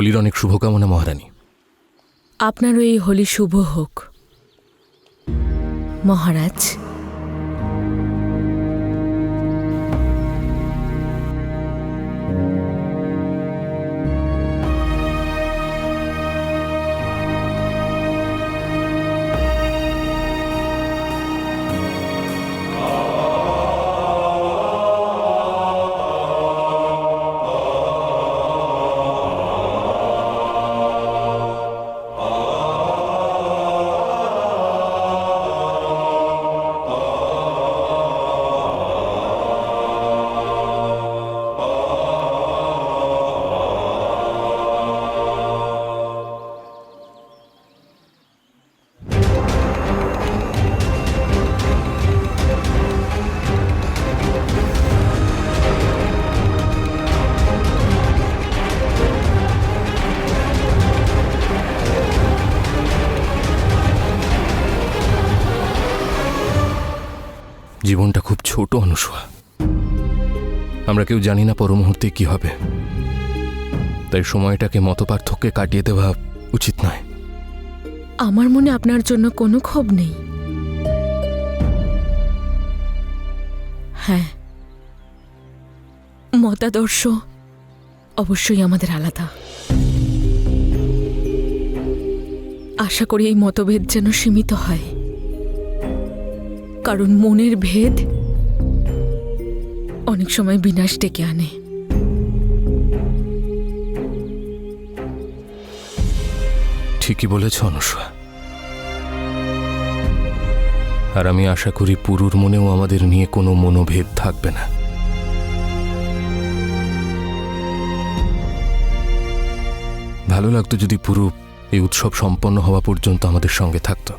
হোলির অনেক শুভকামনা মহারানী। আপনারও এই হোলি শুভ হোক মহারাজ। জীবনটা খুব ছোট অনুসূয়া, আমরা কেউ জানি না পর মুহূর্তে কি হবে, তাই সময়টাকে মতপার্থক্যে কাটিয়ে দেওয়া উচিত নয়। আমার মনে আপনার জন্য কোনো ক্ষোভ নেই। হ্যাঁ, মতাদর্শ অবশ্যই আমাদের আলাদা। আশা করি এই মতভেদ যেন সীমিত হয়, কারণ মনের ভেদ অনেক সময় বিনাশ ডেকে আনে। ঠিকই বলেছ অনুসূয়া, আর আমি আশা করি পুরুর মনেও আমাদের নিয়ে কোনো মনোভেদ থাকবে না। ভালো লাগতো যদি পুরু এই উৎসব সম্পন্ন হওয়া পর্যন্ত আমাদের সঙ্গে থাকতো।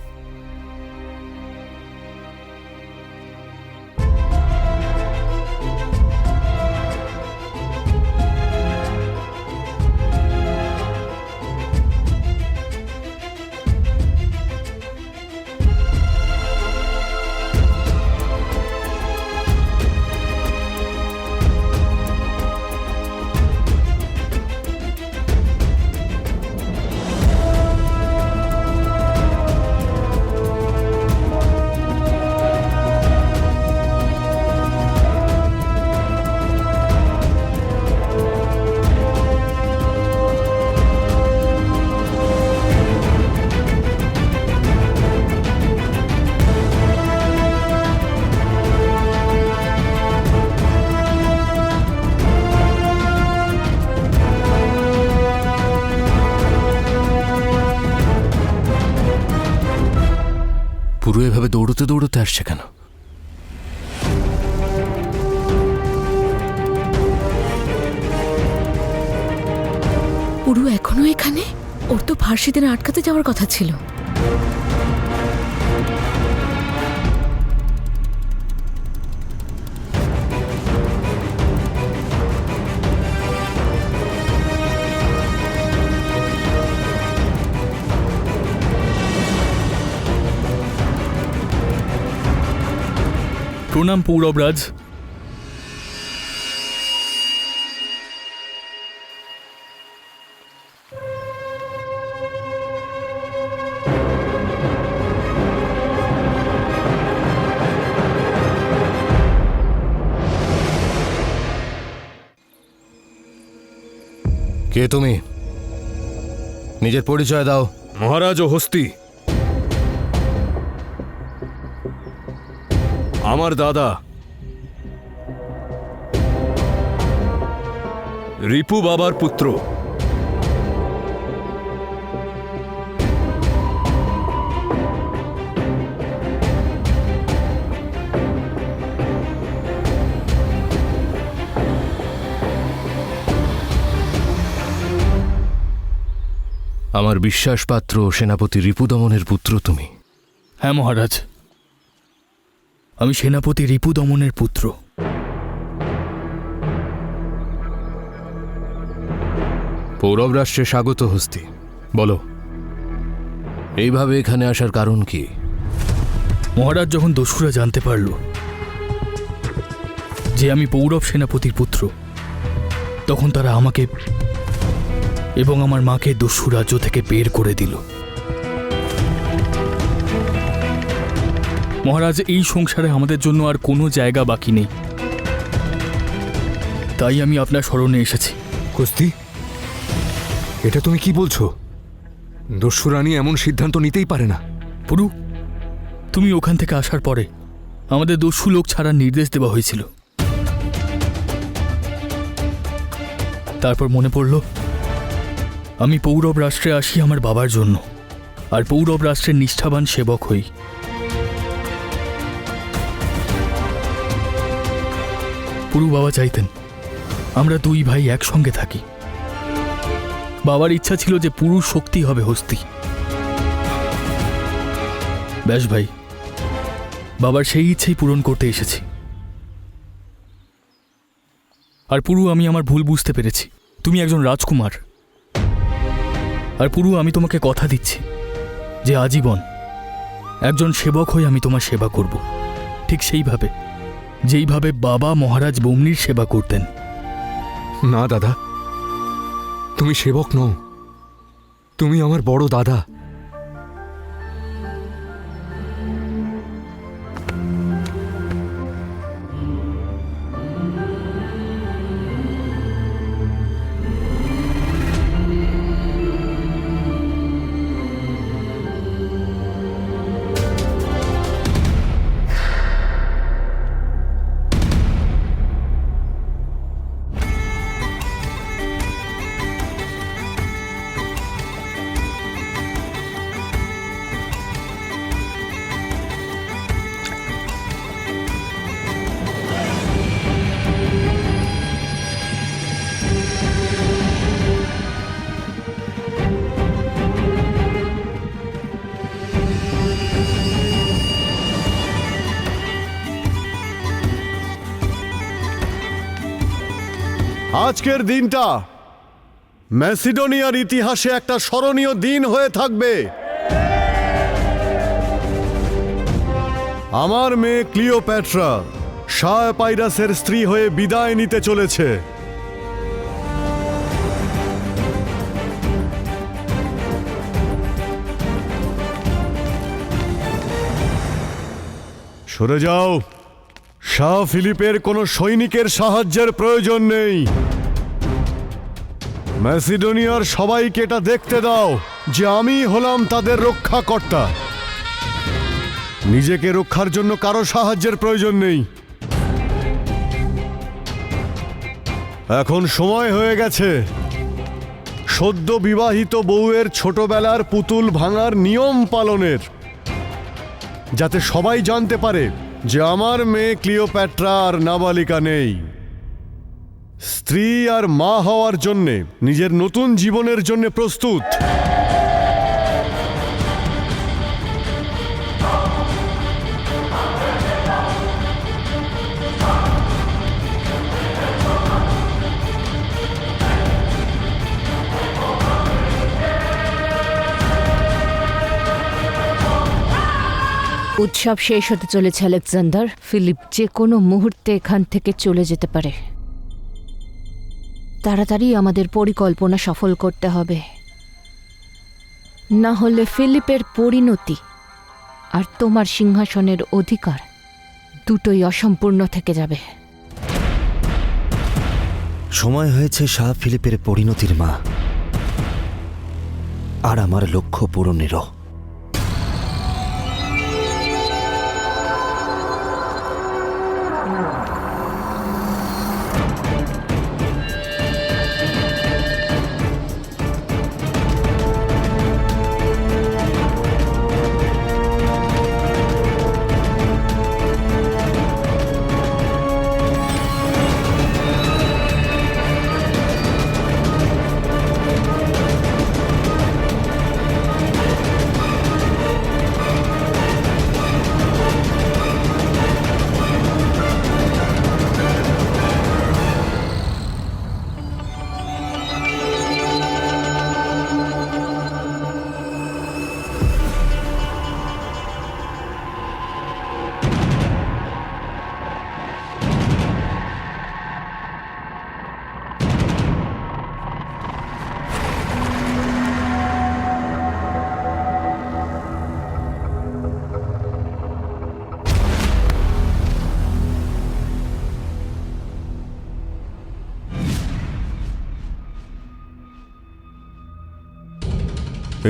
পুরো এভাবে দৌড়তে দৌড়তে আসছে কেন? পুরু এখনো এখানে? ওর তো ফার্সিদের আটকাতে যাওয়ার কথা ছিল। প্রণাম পৌরবরাজ। কে তুমি? নিজের পরিচয় দাও। মহারাজ ও হস্তি, আমার দাদা রিপু বাবার পুত্র। আমার বিশ্বাসপাত্র সেনাপতি রিপুদমনের পুত্র তুমি? হ্যাঁ মহারাজ, আমি সেনাপতি রিপুদমনের পুত্র। পৌরব রাষ্ট্রে স্বাগত হস্তি। বলো, এইভাবে এখানে আসার কারণ কি? মহারাজ, যখন দস্যুরা জানতে পারল যে আমি পৌরব সেনাপতির পুত্র, তখন তারা আমাকে এবং আমার মাকে দস্যু রাজ্য থেকে বের করে দিল। মহারাজ, এই সংসারে আমাদের জন্য আর কোনো জায়গা বাকি নেই, তাই আমি আপনার স্মরণে এসেছি। হস্তি, এটা তুমি কি বলছো? দস্যু রানী এমন সিদ্ধান্ত নিতেই পারে না। পুরু, তুমি ওখান থেকে আসার পরে আমাদের দস্যু লোক ছাড়ার নির্দেশ দেওয়া হয়েছিল। তারপর মনে পড়ল আমি পৌরব রাষ্ট্রে আসি আমার বাবার জন্য, আর পৌরব রাষ্ট্রের নিষ্ঠাবান সেবক হই। পুরু বাবা চাইতেন আমরা দুই ভাই একসঙ্গে থাকি। বাবার ইচ্ছা ছিল যে পুরুষ শক্তি হবে হস্তি। ব্যাস ভাই, বাবার সেই ইচ্ছেই পূরণ করতে এসেছি। আর পুরু, আমি আমার ভুল বুঝতে পেরেছি। তুমি একজন রাজকুমার। আর পুরু, আমি তোমাকে কথা দিচ্ছি যে আজীবন একজন সেবক হয়ে আমি তোমার সেবা করব, ঠিক সেইভাবে যেইভাবে বাবা মহারাজ বমনির সেবা করতেন। না দাদা, তুমি সেবক নও, তুমি আমার বড় দাদা। আজকের দিনটা ম্যাসিডোনিয়ার ইতিহাসে একটা স্মরণীয় দিন হয়ে থাকবে। আমার মেয়ে ক্লিওপ্যাট্রা শাহ পাইরাসের স্ত্রী হয়ে বিদায় নিতে চলেছে। সরে যাও, শাহ ফিলিপের কোনো সৈনিকের সাহায্যের প্রয়োজন নেই। ম্যাসিডোনিয়ার সবাইকে এটা দেখতে দাও যে আমি হলাম তাদের রক্ষাকর্তা। নিজেকে রক্ষার জন্য কারো সাহায্যের প্রয়োজন নেই। এখন সময় হয়ে গেছে সদ্য বিবাহিত বউয়ের ছোটবেলার পুতুল ভাঙার নিয়ম পালনের, যাতে সবাই জানতে পারে যে আমার মেয়ে ক্লিওপ্যাট্রা আর নাবালিকা নেই। স্ত্রী আর মা হওয়ার জন্যে, নিজের নতুন জীবনের জন্য প্রস্তুত। উৎসব শেষ হতে চলেছে আলেকজান্ডার। ফিলিপ যে কোনো মুহূর্তে এখান থেকে চলে যেতে পারে। তাড়াতাড়ি আমাদের পরিকল্পনা সফল করতে হবে, না হলে ফিলিপের পরিণতি আর তোমার সিংহাসনের অধিকার দুটোই অসম্পূর্ণ থেকে যাবে। সময় হয়েছে শাহ ফিলিপের পরিণতির, মা, আর আমার লক্ষ্য পূরণেরও।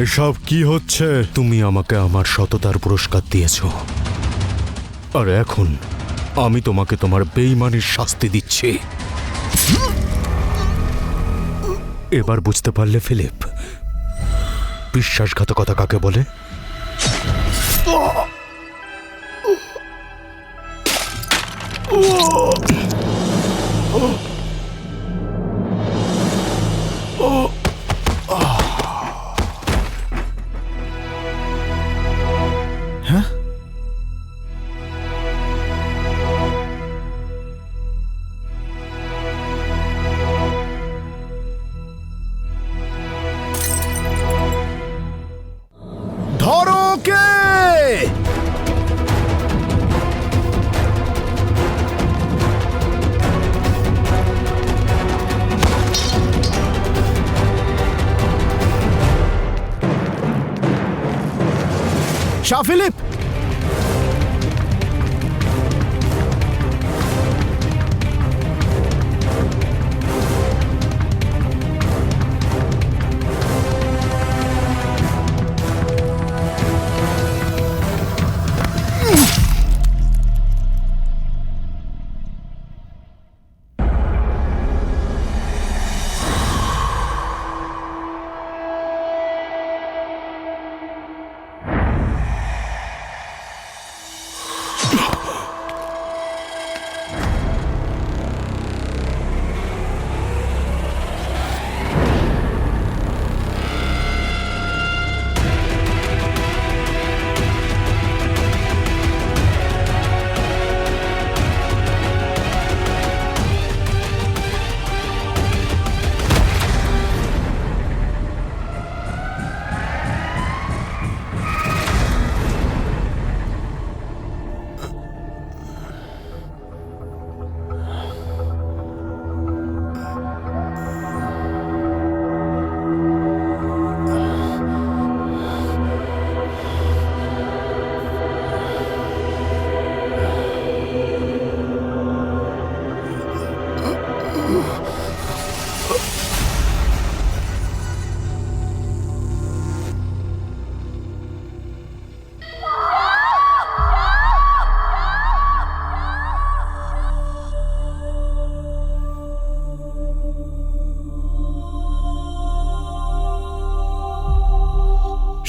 এসব কি হচ্ছে? তুমি আমাকে আমার সততার পুরস্কার দিয়েছ, আর এখন আমি তোমাকে তোমার বেঈমানির শাস্তি দিচ্ছি। এবার বুঝতে পারলে ফিলিপ, বিশ্বাসঘাতকতা কাকে বলে? ধরো কে? শাহ ফিলিপ!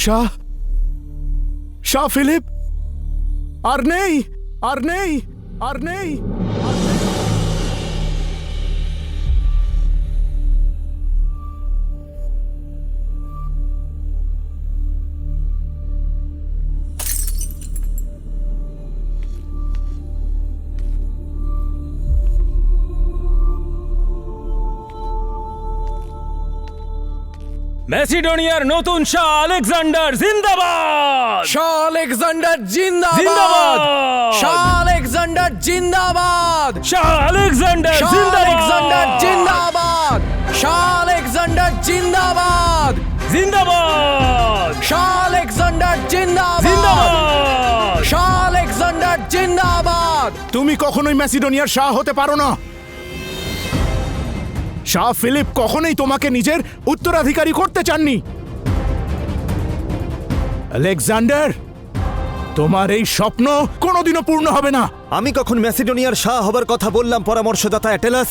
শাহ, শাহ ফিলিপ! আর নেই, আর নেই, আর নেই। ম্যাসিডোনিয়ার নতুন শাহ আলেকজান্ডার জিন্দাবাদ! শাহ আলেকজান্ডার জিন্দাবাদ! জিন্দাবাদ! শাহ আলেকজান্ডার জিন্দাবাদ! শাহ আলেকজান্ডার শাহ আলেকজান্ডার জিন্দাবাদ! শাহ আলেকজান্ডার জিন্দাবাদ! জিন্দাবাদ! শাহ আলেকজান্ডার জিন্দাবাদ! জিন্দাবাদ! শাহ আলেকজান্ডার জিন্দাবাদ! তুমি কখনোই ম্যাসিডোনিয়ার শাহ হতে পারো না। শাহ ফিলিপ কখনোই তোমাকে নিজের উত্তরাধিকারী করতে চাননি। আলেকজান্ডার, তোমার এই স্বপ্ন কোনোদিনও পূর্ণ হবে না। আমি কখন ম্যাসিডোনিয়ার শাহ হবার কথা বললাম পরামর্শদাতা অ্যাটেলাস?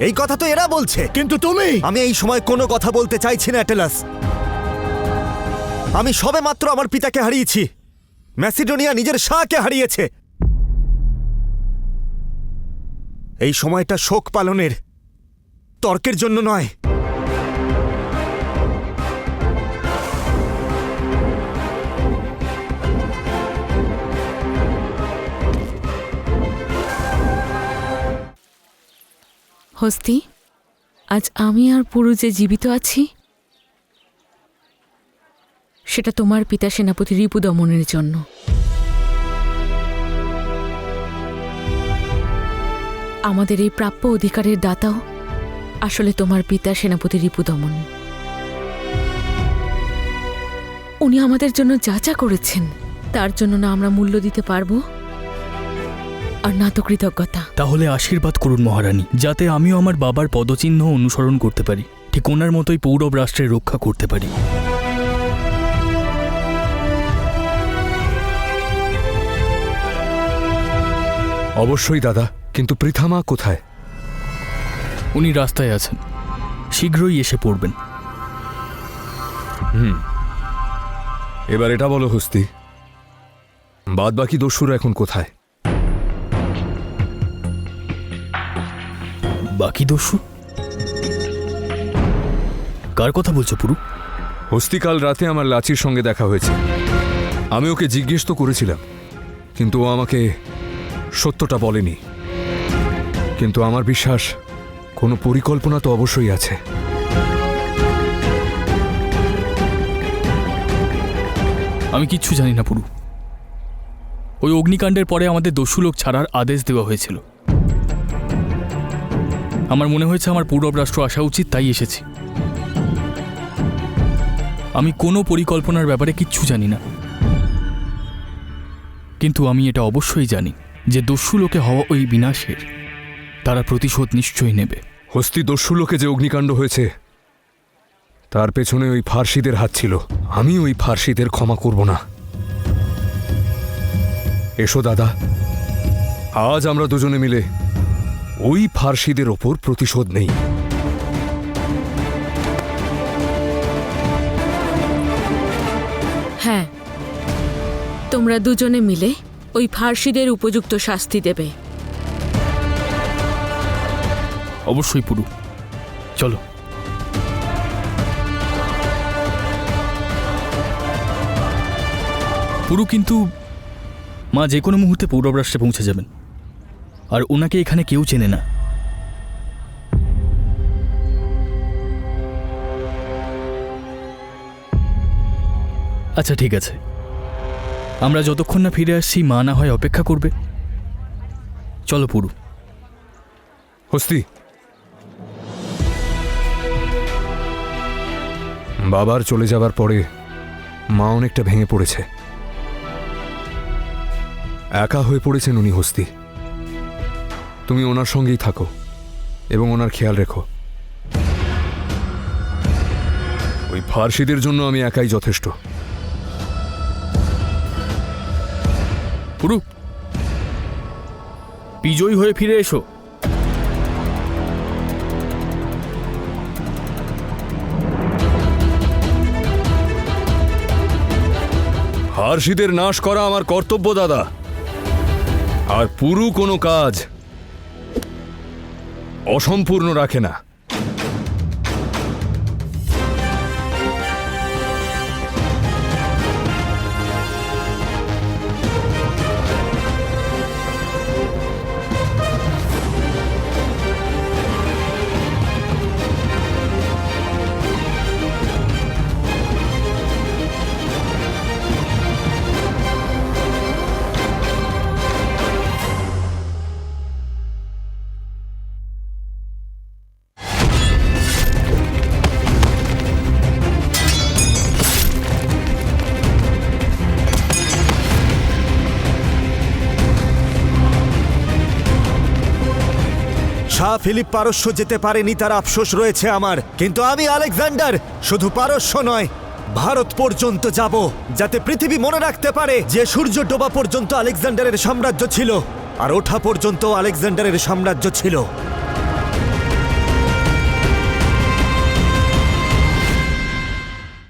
এই কথা তো এরা বলছে। কিন্তু তুমি আমি এই সময় কোনো কথা বলতে চাইছি না অ্যাটেলাস। আমি সবেমাত্র আমার পিতাকে হারিয়েছি, ম্যাসিডোনিয়া নিজের শাহকে হারিয়েছে। এই সময়টা শোক পালনের, তর্কের জন্য নয়। হস্তি, আজ আমি আর পুরু যে জীবিত আছি সেটা তোমার পিতা সেনাপতি রিপু দমনের জন্য। আমাদের এই প্রাপ্য অধিকারের দাতাও আসলে তোমার পিতা সেনাপতি রিপু দমন। উনি আমাদের জন্য যা যা করেছেন তার জন্য না আমরা মূল্য দিতে পারবো, আর না তো কৃতজ্ঞতা। তাহলে আশীর্বাদ করুন মহারানী, যাতে আমিও আমার বাবার পদচিহ্ন অনুসরণ করতে পারি। ঠিক ওনার মতোই পৌরব রাষ্ট্রের রক্ষা করতে পারি। অবশ্যই দাদা, কিন্তু পৃথামা কোথায়? উনি রাস্তায় আছেন, শীঘ্রই এসে পড়বেন। এবার এটা বলো হস্তি, বাদ বাকি দস্যুরা এখন কোথায়? বাকি দস্যু? কার কথা বলছো পুরু? হস্তি কাল রাতে আমার লাচির সঙ্গে দেখা হয়েছে। আমি ওকে জিজ্ঞেস তো করেছিলাম, কিন্তু ও আমাকে সত্যটা বলেনি। কিন্তু আমার বিশ্বাস কোনো পরিকল্পনা তো অবশ্যই আছে। আমি কিচ্ছু জানি না পুরু। ওই অগ্নিকাণ্ডের পরে আমাদের দস্যু লোক ছাড়ার আদেশ দেওয়া হয়েছিল। আমার মনে হয়েছে আমার পৌরব রাষ্ট্র আসা উচিত, তাই এসেছি। আমি কোনো পরিকল্পনার ব্যাপারে কিচ্ছু জানি না, কিন্তু আমি এটা অবশ্যই জানি যে দস্যু লোকে হওয়া ওই বিনাশের তারা প্রতিশোধ নিশ্চয়ই নেবে। হস্তি দস্যু লোকে যে অগ্নিকাণ্ড হয়েছে তার পেছনে ওই ফার্সিদের হাত ছিল। আমি ওই ফার্সিদের ক্ষমা করব না। এসো দাদা, আজ আমরা দুজনে মিলে ওই ফার্সিদের ওপর প্রতিশোধ নেই। হ্যাঁ, তোমরা দুজনে মিলে ওই ফার্সিদের উপযুক্ত শাস্তি দেবে। অবশ্যই পুরু, চলো। পুরু, কিন্তু মা যে কোনো মুহূর্তে পৌরব রাষ্ট্রে পৌঁছে যাবেন, আর ওনাকে এখানে কেউ চেনে না। আচ্ছা ঠিক আছে, আমরা যতক্ষণ না ফিরে আসছি মা না হয় অপেক্ষা করবে। চলো পুরু। হস্তি, বাবার চলে যাবার পরে মা অনেকটা ভেঙে পড়েছে। একা হয়ে পড়েছেন উনি হস্তি। তুমি ওনার সঙ্গেই থাকো এবং ওনার খেয়াল রেখো। ওই ফার্সিদের জন্য আমি একাই যথেষ্ট। পুরু, বিজয়ী হয়ে ফিরে এসো। ফার্সিদের নাশ করা আমার কর্তব্য দাদা, আর পুরু কোনো কাজ অসম্পূর্ণ রাখে না। শাহ ফিলিপ পারস্য যেতে পারেনি, তার আফসোস রয়েছে আমার। কিন্তু আমি আলেকজান্ডার শুধু পারস্য নয়, ভারত পর্যন্ত যাব, যাতে পৃথিবী মনে রাখতে পারে যে সূর্য ডোবা পর্যন্ত আলেকজান্ডারের সাম্রাজ্য ছিল, আর ওঠা পর্যন্ত আলেকজান্ডারের সাম্রাজ্য ছিল।